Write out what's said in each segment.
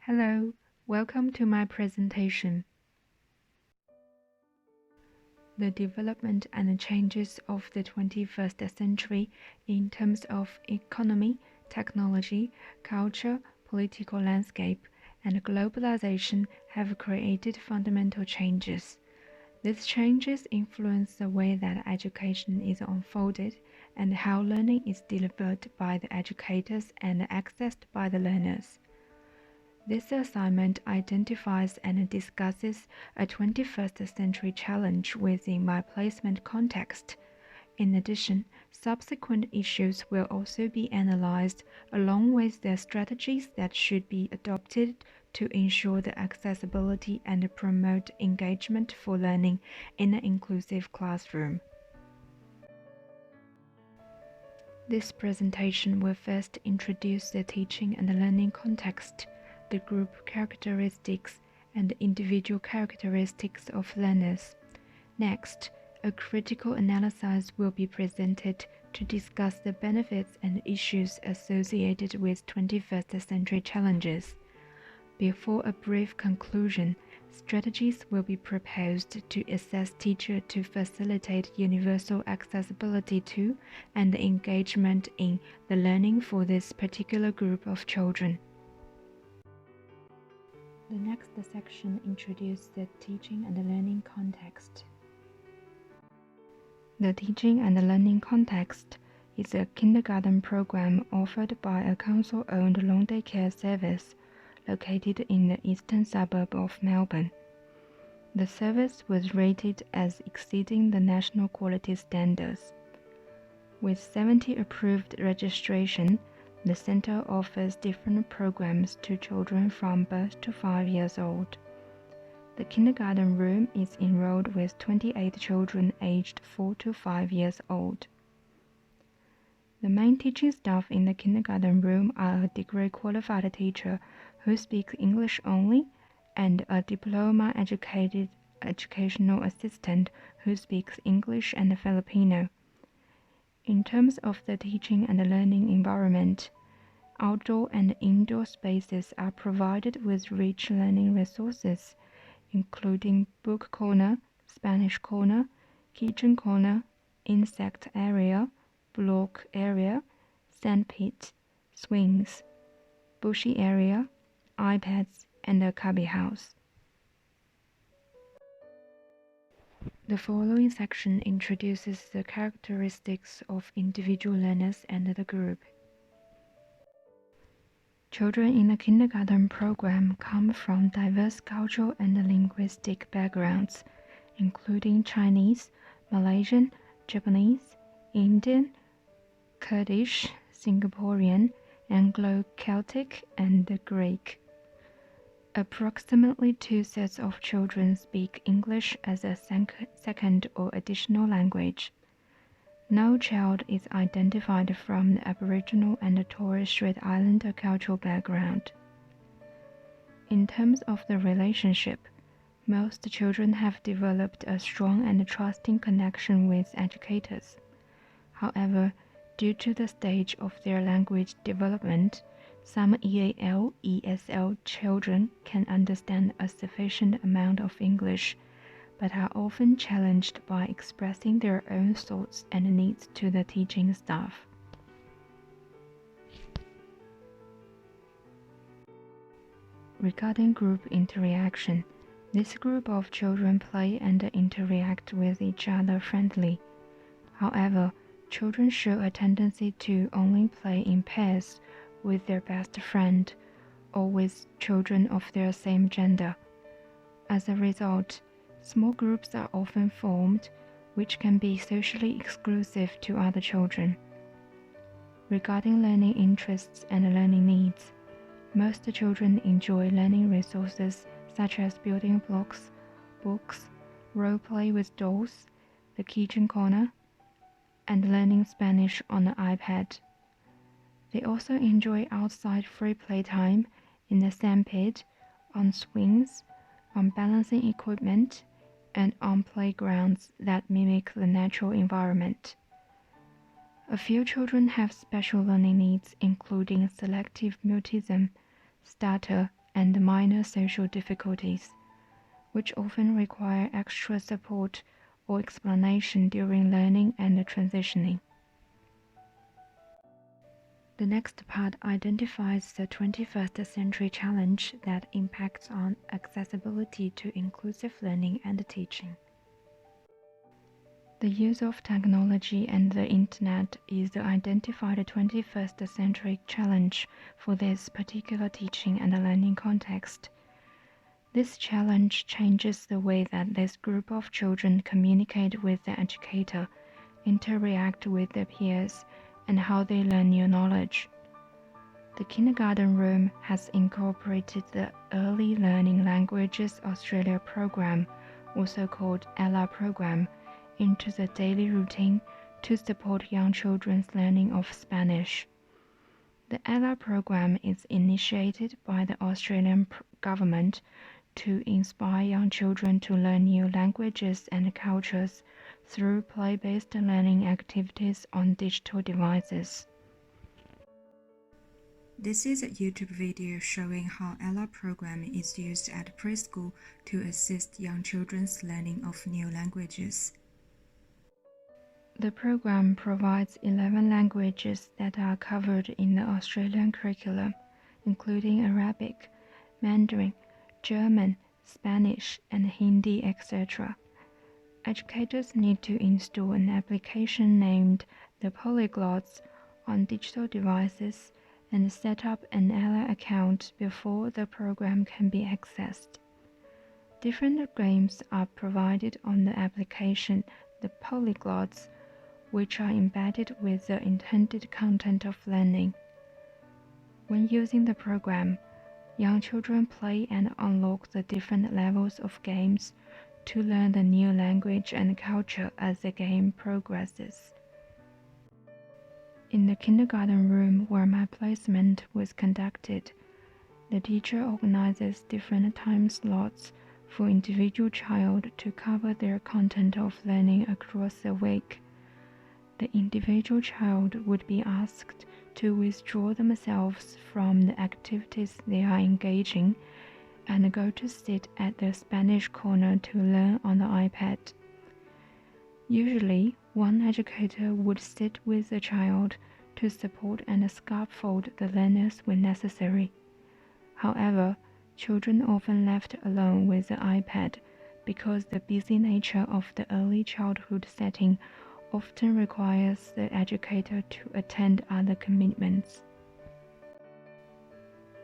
Hello, welcome to my presentation. The development and changes of the 21st century in terms of economy, technology, culture, political landscape, and globalization have created fundamental changes. These changes influence the way that education is unfolded and how learning is delivered by the educators and accessed by the learners. This assignment identifies and discusses a 21st century challenge within my placement context. In addition, subsequent issues will also be analyzed along with the strategies that should be adopted to ensure the accessibility and promote engagement for learning in an inclusive classroom. This presentation will first introduce the teaching and learning context, the group characteristics, and individual characteristics of learners. Next, a critical analysis will be presented to discuss the benefits and issues associated with 21st century challenges. Before a brief conclusion, strategies will be proposed to assess teachers to facilitate universal accessibility to and engagement in the learning for this particular group of children. The next section introduces the teaching and learning context. The teaching and learning context is a kindergarten program offered by a council-owned long-day care service located in the eastern suburb of Melbourne. The service was rated as exceeding the national quality standards. With 70 approved registration, the center offers different programs to children from birth to 5 years old. The kindergarten room is enrolled with 28 children aged 4 to 5 years old. The main teaching staff in the kindergarten room are a degree-qualified teacher who speaks English only and a diploma-educated educational assistant who speaks English and Filipino. In terms of the teaching and learning environment, outdoor and indoor spaces are provided with rich learning resources, including book corner, Spanish corner, kitchen corner, insect area, block area, sandpit, swings, bushy area, iPads, and a cubby house. The following section introduces the characteristics of individual learners and the group. Children in the kindergarten program come from diverse cultural and linguistic backgrounds, including Chinese, Malaysian, Japanese, Indian, Kurdish, Singaporean, Anglo-Celtic, and Greek. Approximately 2 sets of children speak English as a second or additional language. No child is identified from the Aboriginal and Torres Strait Islander cultural background. In terms of the relationship, most children have developed a strong and trusting connection with educators. However, due to the stage of their language development, some EAL, ESL children can understand a sufficient amount of English, but are often challenged by expressing their own thoughts and needs to the teaching staff. Regarding group interaction, this group of children play and interact with each other friendly. However, children show a tendency to only play in pairs with their best friend or with children of their same gender. As a result, small groups are often formed, which can be socially exclusive to other children. Regarding learning interests and learning needs, most children enjoy learning resources such as building blocks, books, role play with dolls, the kitchen corner, and learning Spanish on the iPad. They also enjoy outside free playtime in the sandpit, on swings, on balancing equipment, and on playgrounds that mimic the natural environment. A few children have special learning needs, including selective mutism, stutter, and minor social difficulties, which often require extra support or explanation during learning and transitioning. The next part identifies the 21st century challenge that impacts on accessibility to inclusive learning and teaching. The use of technology and the Internet is the identified 21st century challenge for this particular teaching and learning context. This challenge changes the way that this group of children communicate with the educator, interact with their peers, and how they learn new knowledge. The kindergarten room has incorporated the Early Learning Languages Australia program, also called ELA program, into the daily routine to support young children's learning of Spanish. The ELA program is initiated by the Australian government to inspire young children to learn new languages and cultures through play-based learning activities on digital devices. This is a YouTube video showing how ELA program is used at preschool to assist young children's learning of new languages. The program provides 11 languages that are covered in the Australian curriculum, including Arabic, Mandarin, German, Spanish, and Hindi, etc. Educators need to install an application named the Polyglots on digital devices and set up an ELA account before the program can be accessed. Different games are provided on the application, the Polyglots, which are embedded with the intended content of learning. When using the program, young children play and unlock the different levels of games to learn the new language and culture as the game progresses. In the kindergarten room where my placement was conducted, the teacher organizes different time slots for individual child to cover their content of learning across the week. The individual child would be asked to withdraw themselves from the activities they are engaging and go to sit at the Spanish corner to learn on the iPad. Usually, one educator would sit with the child to support and scaffold the learners when necessary. However, children often left alone with the iPad because the busy nature of the early childhood setting often requires the educator to attend other commitments.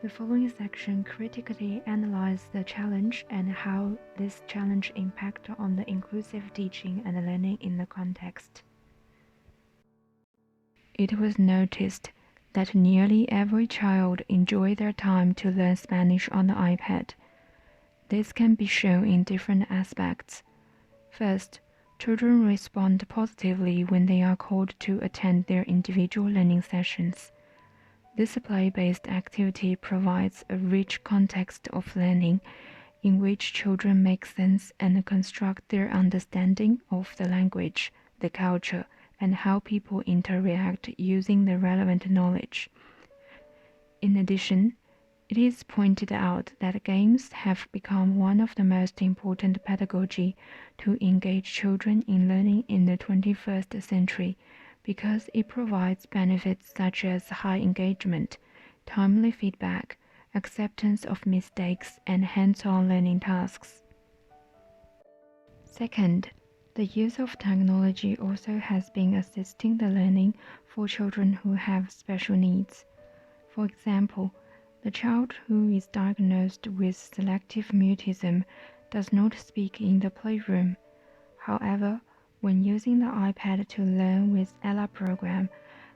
The following section critically analyzes the challenge and how this challenge impacts on the inclusive teaching and learning in the context. It was noticed that nearly every child enjoyed their time to learn Spanish on the iPad. This can be shown in different aspects. First, children respond positively when they are called to attend their individual learning sessions. This play-based activity provides a rich context of learning in which children make sense and construct their understanding of the language, the culture, and how people interact using the relevant knowledge. In addition, it is pointed out that games have become one of the most important pedagogy to engage children in learning in the 21st century because it provides benefits such as high engagement, timely feedback, acceptance of mistakes, and hands-on learning tasks. Second, the use of technology also has been assisting the learning for children who have special needs. For example, the child who is diagnosed with selective mutism does not speak in the playroom. However, when using the iPad to learn with ELA program,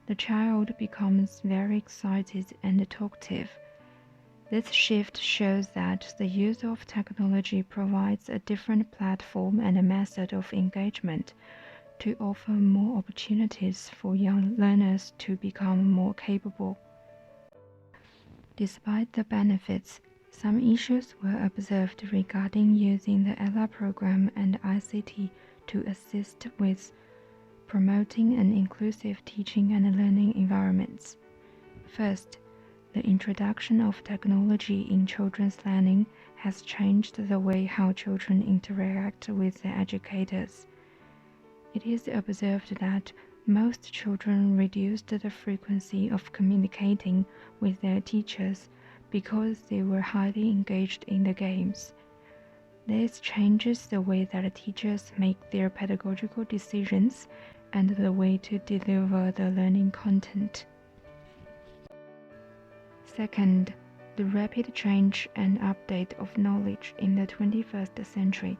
the child becomes very excited and talkative. This shift shows that the use of technology provides a different platform and a method of engagement to offer more opportunities for young learners to become more capable. Despite the benefits, some issues were observed regarding using the ELA program and ICT to assist with promoting an inclusive teaching and learning environments. First, The introduction of technology in children's learning has changed the way how children interact with their educators. It is observed that most children reduced the frequency of communicating with their teachers because they were highly engaged in the games. This changes the way that teachers make their pedagogical decisions and the way to deliver the learning content. Second, the rapid change and update of knowledge in the 21st century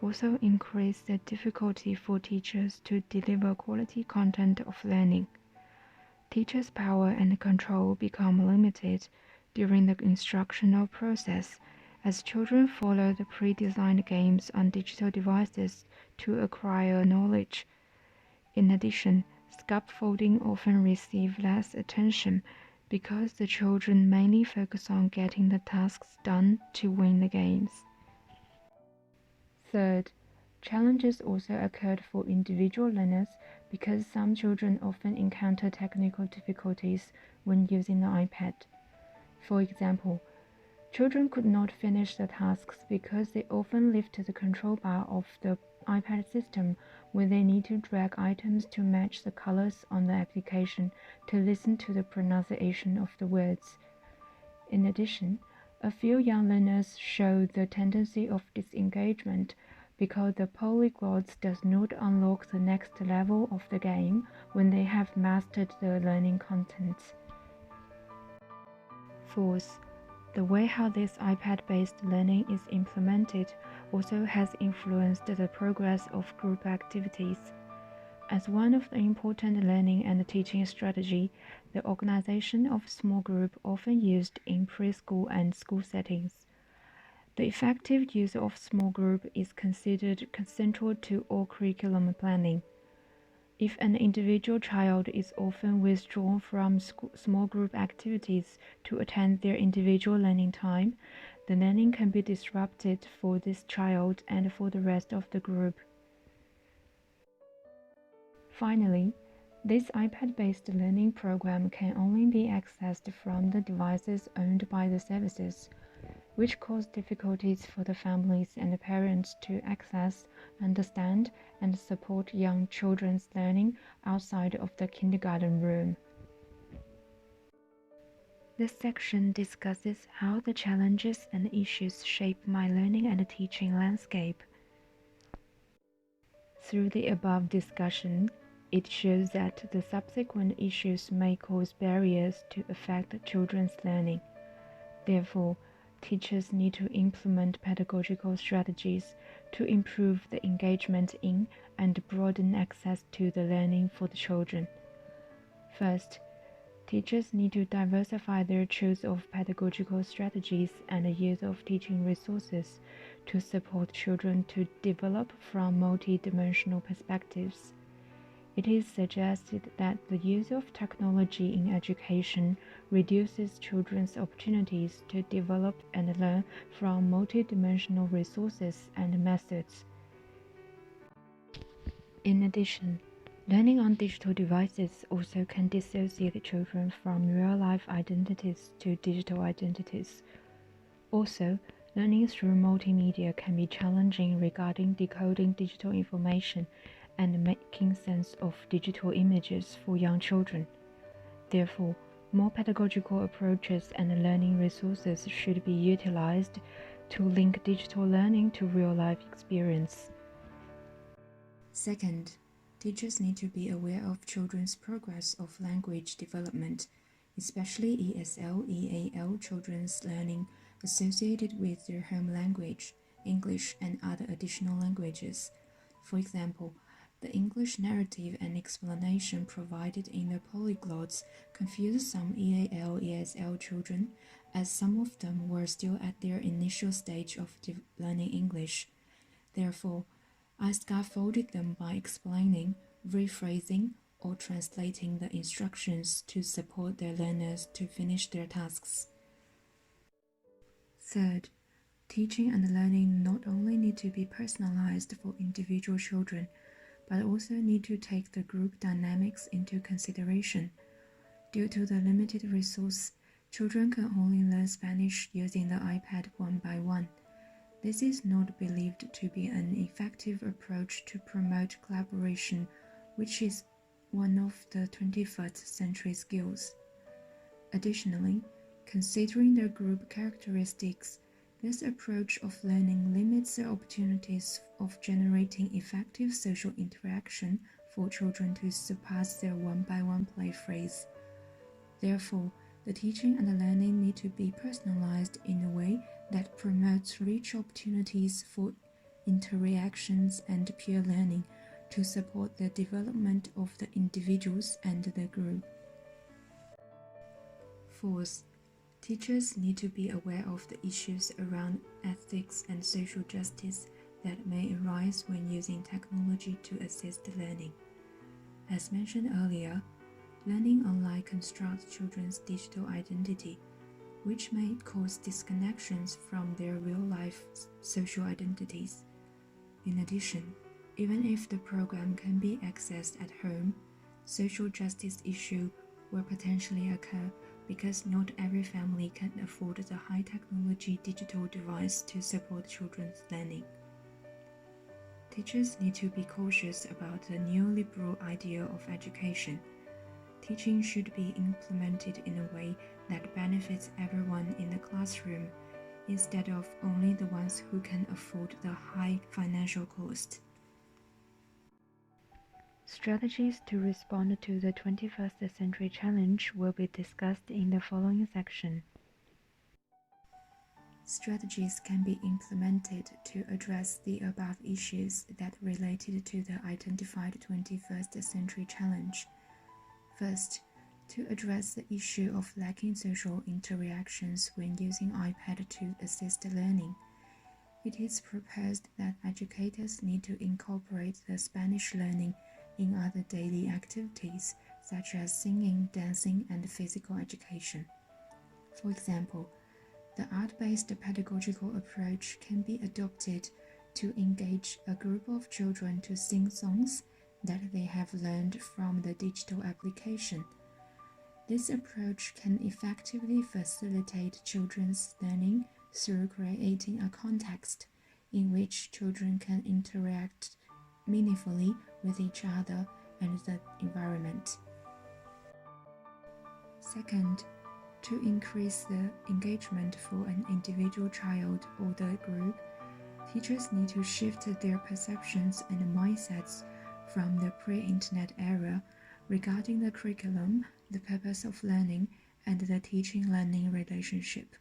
also increase the difficulty for teachers to deliver quality content of learning. Teachers' power and control become limited during the instructional process as children follow the pre-designed games on digital devices to acquire knowledge. In addition, scaffolding often receive less attention because the children mainly focus on getting the tasks done to win the games. Third, challenges also occurred for individual learners because some children often encounter technical difficulties when using the iPad. For example, children could not finish the tasks because they often lift the control bar of the iPad system when they need to drag items to match the colors on the application to listen to the pronunciation of the words. In addition, a few young learners show the tendency of disengagement because the polyglots does not unlock the next level of the game when they have mastered the learning contents. Fourth, the way how this iPad-based learning is implemented also has influenced the progress of group activities. As one of the important learning and teaching strategy, the organization of small group often used in preschool and school settings. The effective use of small group is considered central to all curriculum planning. If an individual child is often withdrawn from small group activities to attend their individual learning time, the learning can be disrupted for this child and for the rest of the group. Finally, this iPad-based learning program can only be accessed from the devices owned by the services, which cause difficulties for the families and the parents to access, understand, and support young children's learning outside of the kindergarten room. This section discusses how the challenges and issues shape my learning and teaching landscape. Through the above discussion, it shows that the subsequent issues may cause barriers to affect children's learning. Therefore, teachers need to implement pedagogical strategies to improve the engagement in and broaden access to the learning for the children. First, teachers need to diversify their choice of pedagogical strategies and the use of teaching resources to support children to develop from multi-dimensional perspectives. It is suggested that the use of technology in education reduces children's opportunities to develop and learn from multidimensional resources and methods. In addition, learning on digital devices also can dissociate children from real-life identities to digital identities. Also, learning through multimedia can be challenging regarding decoding digital information and making sense of digital images for young children. Therefore, more pedagogical approaches and learning resources should be utilized to link digital learning to real-life experience. Second, teachers need to be aware of children's progress of language development, especially ESL, EAL children's learning associated with their home language, English, and other additional languages. For example, the English narrative and explanation provided in the polyglots confused some EAL, ESL children, as some of them were still at their initial stage of learning English. Therefore, I scaffolded them by explaining, rephrasing, or translating the instructions to support their learners to finish their tasks. Third, teaching and learning not only need to be personalized for individual children, but also need to take the group dynamics into consideration. Due to the limited resource, Children can only learn Spanish using the iPad one by one. This is not believed to be an effective approach to promote collaboration, which is one of the 21st century skills. Additionally, considering the group characteristics, this approach of learning limits the opportunities of generating effective social interaction for children to surpass their one-by-one play phase. Therefore, the teaching and the learning need to be personalized in a way that promotes rich opportunities for interactions and peer learning to support the development of the individuals and the group. Fourth, teachers need to be aware of the issues around ethics and social justice that may arise when using technology to assist learning. As mentioned earlier, learning online constructs children's digital identity, which may cause disconnections from their real-life social identities. In addition, even if the program can be accessed at home, social justice issues will potentially occur because not every family can afford the high-technology digital device to support children's learning. Teachers need to be cautious about the neoliberal idea of education. Teaching should be implemented in a way that benefits everyone in the classroom, instead of only the ones who can afford the high financial cost. Strategies to respond to the 21st century challenge will be discussed in the following section. Strategies can be implemented to address the above issues that related to the identified 21st century challenge. First, to address the issue of lacking social interactions when using iPad to assist learning, it is proposed that educators need to incorporate the Spanish learning in other daily activities such as singing, dancing, and physical education. For example, the art-based pedagogical approach can be adopted to engage a group of children to sing songs that they have learned from the digital application. This approach can effectively facilitate children's learning through creating a context in which children can interact meaningfully with each other and the environment. Second, to increase the engagement for an individual child or the group, teachers need to shift their perceptions and mindsets from the pre-internet era regarding the curriculum, the purpose of learning, and the teaching-learning relationship.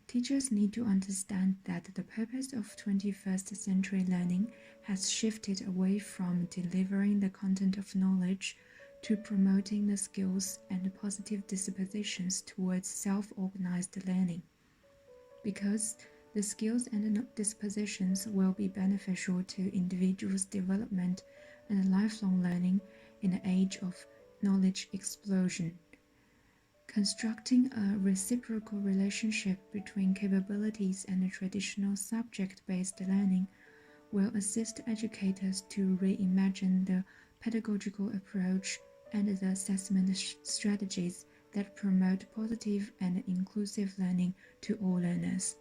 Teachers need to understand that the purpose of 21st century learning has shifted away from delivering the content of knowledge to promoting the skills and positive dispositions towards self-organized learning. Because the skills and dispositions will be beneficial to individuals' development and lifelong learning in the age of knowledge explosion. Constructing a reciprocal relationship between capabilities and traditional subject-based learning will assist educators to reimagine the pedagogical approach and the assessment strategies that promote positive and inclusive learning to all learners.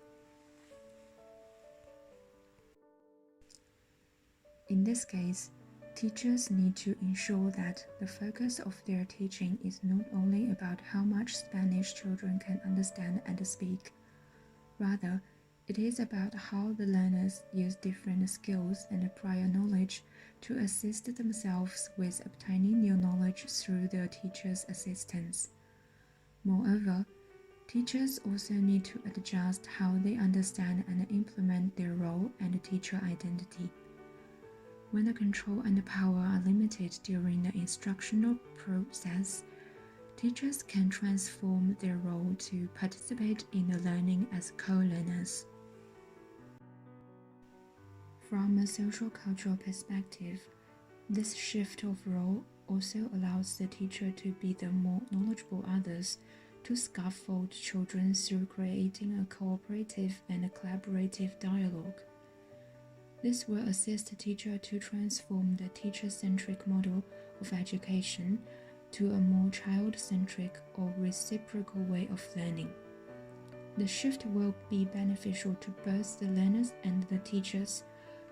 In this case, teachers need to ensure that the focus of their teaching is not only about how much Spanish children can understand and speak. Rather, it is about how the learners use different skills and prior knowledge to assist themselves with obtaining new knowledge through their teacher's assistance. Moreover, teachers also need to adjust how they understand and implement their role and teacher identity. When the control and power are limited during the instructional process, teachers can transform their role to participate in the learning as co-learners. From a social-cultural perspective, this shift of role also allows the teacher to be the more knowledgeable others to scaffold children through creating a cooperative and a collaborative dialogue. This will assist the teacher to transform the teacher-centric model of education to a more child-centric or reciprocal way of learning. The shift will be beneficial to both the learners and the teachers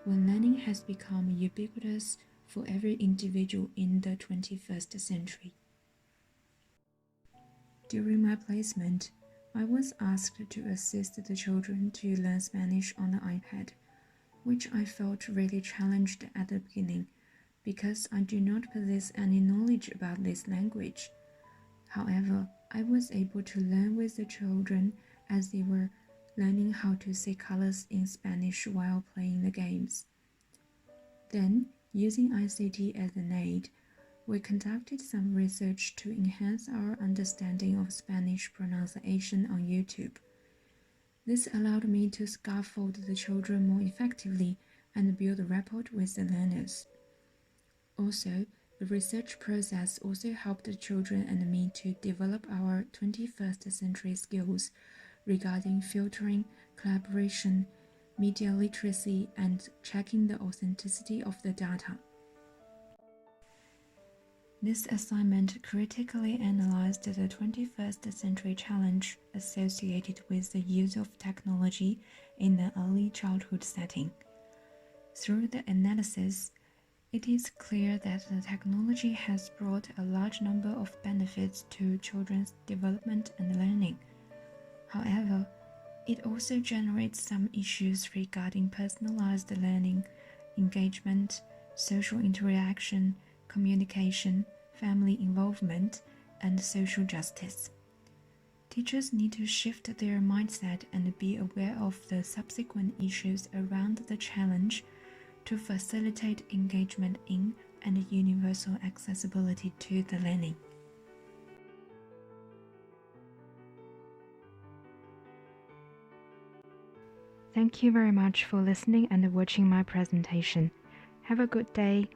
when learning has become ubiquitous for every individual in the 21st century. During my placement, I was asked to assist the children to learn Spanish on the iPad, which I felt really challenged at the beginning because I do not possess any knowledge about this language. However, I was able to learn with the children as they were learning how to say colors in Spanish while playing the games. Then, using ICT as an aid, we conducted some research to enhance our understanding of Spanish pronunciation on YouTube. This allowed me to scaffold the children more effectively and build rapport with the learners. Also, the research process also helped the children and me to develop our 21st century skills regarding filtering, collaboration, media literacy, and checking the authenticity of the data. This assignment critically analyzed the 21st century challenge associated with the use of technology in the early childhood setting. Through the analysis, it is clear that the technology has brought a large number of benefits to children's development and learning. However, it also generates some issues regarding personalized learning, engagement, social interaction, communication, family involvement, and social justice. Teachers need to shift their mindset and be aware of the subsequent issues around the challenge to facilitate engagement in and universal accessibility to the learning. Thank you very much for listening and watching my presentation. Have a good day.